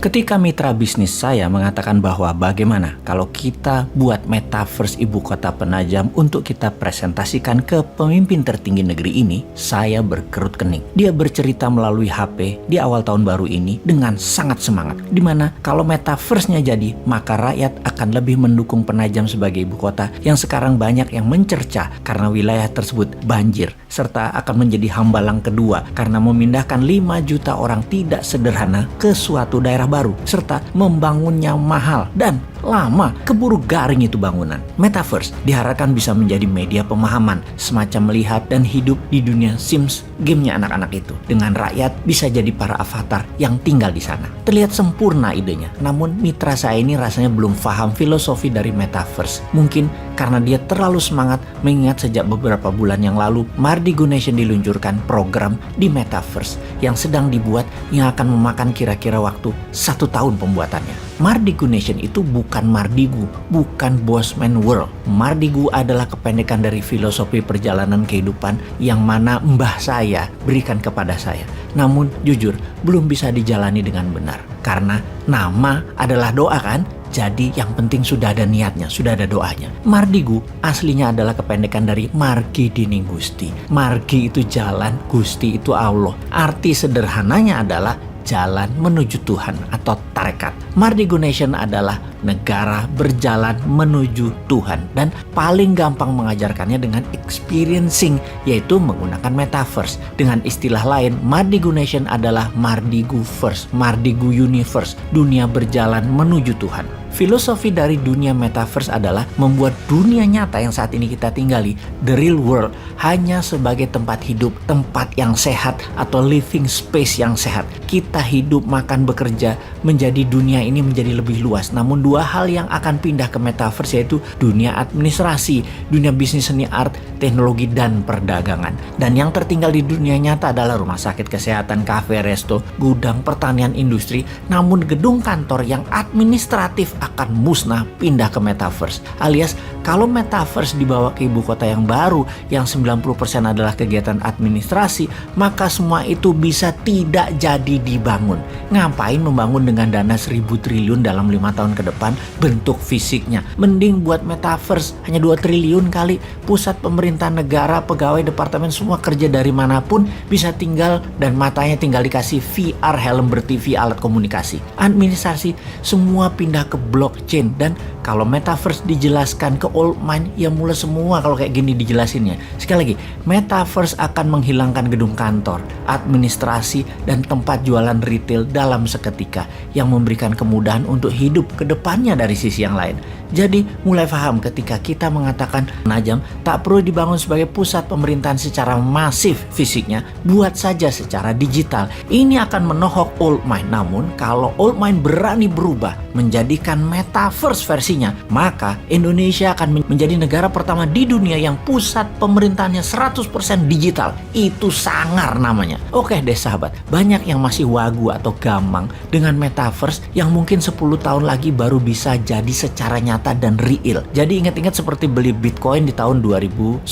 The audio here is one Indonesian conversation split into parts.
Ketika mitra bisnis saya mengatakan bahwa bagaimana kalau kita buat metaverse ibu kota penajam untuk kita presentasikan ke pemimpin tertinggi negeri ini, saya berkerut kening. Dia bercerita melalui HP di awal tahun baru ini dengan sangat semangat. Dimana kalau metaverse-nya jadi, maka rakyat akan lebih mendukung Penajam sebagai ibu kota yang sekarang banyak yang mencerca karena wilayah tersebut banjir, serta akan menjadi hambalang kedua karena memindahkan 5 juta orang tidak sederhana ke suatu daerah baru, serta membangunnya mahal dan lama, keburu garing itu bangunan. Metaverse diharapkan bisa menjadi media pemahaman, semacam melihat dan hidup di dunia Sims, gamenya anak-anak itu. Dengan rakyat bisa jadi para avatar yang tinggal di sana. Terlihat sempurna idenya, namun mitra saya ini rasanya belum paham filosofi dari Metaverse. Mungkin karena dia terlalu semangat mengingat sejak beberapa bulan yang lalu Mardigu Nation diluncurkan program di Metaverse yang sedang dibuat yang akan memakan kira-kira waktu 1 tahun pembuatannya. Mardigu Nation itu bukan Mardigu, bukan Bosman World. Mardigu adalah kependekan dari filosofi perjalanan kehidupan yang mana mbah saya berikan kepada saya. Namun jujur belum bisa dijalani dengan benar. Karena nama adalah doa kan? Jadi yang penting sudah ada niatnya, sudah ada doanya. Mardigu aslinya adalah kependekan dari Margi Dining Gusti. Margi itu jalan, Gusti itu Allah. Arti sederhananya adalah jalan menuju Tuhan atau tarekat. Mardigu Nation adalah negara berjalan menuju Tuhan dan paling gampang mengajarkannya dengan experiencing, yaitu menggunakan metaverse. Dengan istilah lain, Mardigu Nation adalah Mardigu First, Mardigu Universe, dunia berjalan menuju Tuhan. Filosofi dari dunia metaverse adalah membuat dunia nyata yang saat ini kita tinggali, the real world, hanya sebagai tempat hidup, tempat yang sehat atau living space yang sehat. Kita hidup, makan, bekerja, menjadi dunia ini menjadi lebih luas. Namun 2 hal yang akan pindah ke metaverse yaitu dunia administrasi, dunia bisnis seni art, teknologi, dan perdagangan. Dan yang tertinggal di dunia nyata adalah rumah sakit, kesehatan, kafe, resto, gudang, pertanian, industri. Namun gedung kantor yang administratif akan musnah pindah ke metaverse. Alias kalau metaverse dibawa ke ibu kota yang baru yang 90% adalah kegiatan administrasi, maka semua itu bisa tidak jadi dibangun. Ngapain membangun dengan dana 1.000 triliun dalam 5 tahun ke depan bentuk fisiknya? Mending buat metaverse hanya 2 triliun kali. Pusat pemerintahan negara, pegawai departemen semua kerja dari manapun bisa tinggal dan matanya tinggal dikasih VR, helm ber-TV, alat komunikasi. Administrasi semua pindah ke blockchain. Dan kalau metaverse dijelaskan ke old mind, ya mulai semua kalau kayak gini dijelasinnya. Sekali lagi, metaverse akan menghilangkan gedung kantor, administrasi, dan tempat jualan retail dalam seketika yang memberikan kemudahan untuk hidup ke depannya dari sisi yang lain. Jadi mulai paham ketika kita mengatakan Penajam tak perlu dibangun sebagai pusat pemerintahan secara masif fisiknya, buat saja secara digital. Ini akan menohok old mind. Namun kalau old mind berani berubah menjadikan metaverse versinya, maka Indonesia akan menjadi negara pertama di dunia yang pusat pemerintahannya 100% digital. Itu sangar namanya. Oke deh sahabat, banyak yang masih wagu atau gamang dengan metaverse yang mungkin 10 tahun lagi baru bisa jadi secara nyata dan real. Jadi ingat-ingat seperti beli Bitcoin di tahun 2010.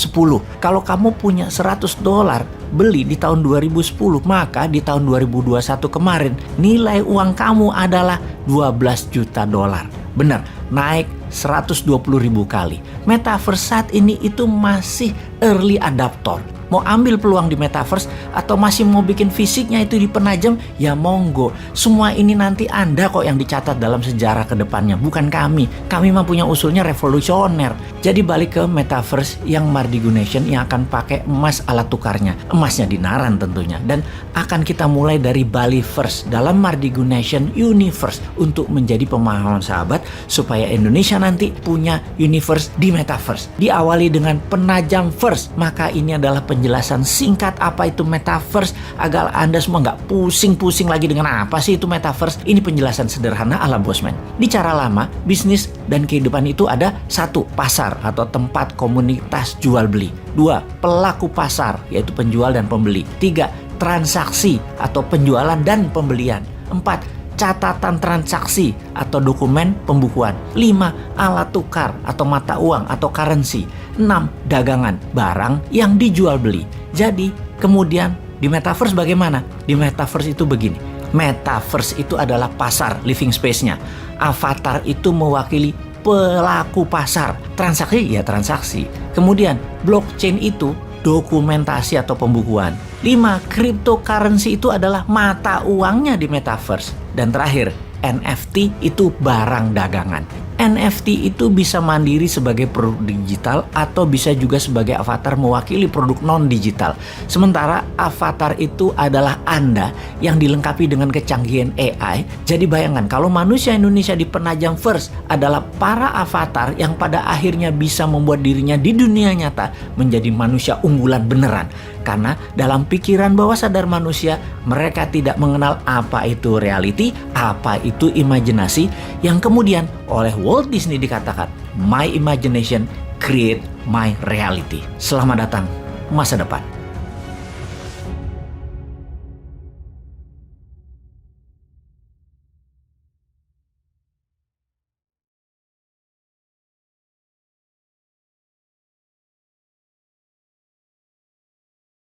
Kalau kamu punya $100 beli di tahun 2010, maka di tahun 2021 kemarin nilai uang kamu adalah $12 juta. Benar, naik 120.000 kali. Metaverse saat ini itu masih early adapter. Mau ambil peluang di metaverse atau masih mau bikin fisiknya itu di Penajam, ya monggo. Semua ini nanti Anda kok yang dicatat dalam sejarah ke depannya, bukan kami. Kami mah punya usulnya revolusioner. Jadi balik ke metaverse yang Mardigu Nation yang akan pakai emas alat tukarnya. Emasnya dinaran tentunya. Dan akan kita mulai dari Bali First dalam Mardigu Nation Universe untuk menjadi pemahaman sahabat supaya Indonesia nanti punya universe di metaverse. Diawali dengan Penajam First, maka ini adalah penjelasan singkat apa itu metaverse agar Anda semua nggak pusing-pusing lagi dengan apa sih itu metaverse. Ini penjelasan sederhana ala Bosman. Di cara lama, bisnis dan kehidupan itu ada 1. Pasar atau tempat komunitas jual beli. 2. Pelaku pasar yaitu penjual dan pembeli. 3. Transaksi atau penjualan dan pembelian. 4. Catatan transaksi atau dokumen pembukuan. 5. Alat tukar atau mata uang atau currency. 6. Dagangan, barang yang dijual beli. Jadi kemudian di metaverse bagaimana? Di metaverse itu begini. Metaverse itu adalah pasar living space-nya. Avatar itu mewakili pelaku pasar. Transaksi ya transaksi. Kemudian blockchain itu dokumentasi atau pembukuan. 5. Cryptocurrency itu adalah mata uangnya di metaverse. Dan terakhir, NFT itu barang dagangan. NFT itu bisa mandiri sebagai produk digital atau bisa juga sebagai avatar mewakili produk non-digital. Sementara avatar itu adalah Anda yang dilengkapi dengan kecanggihan AI. Jadi bayangkan kalau manusia Indonesia di Penajam First adalah para avatar yang pada akhirnya bisa membuat dirinya di dunia nyata menjadi manusia unggulan beneran. Karena dalam pikiran bawah sadar manusia, mereka tidak mengenal apa itu reality, apa itu imajinasi, yang kemudian oleh Walt Disney dikatakan, "My imagination create my reality." Selamat datang masa depan.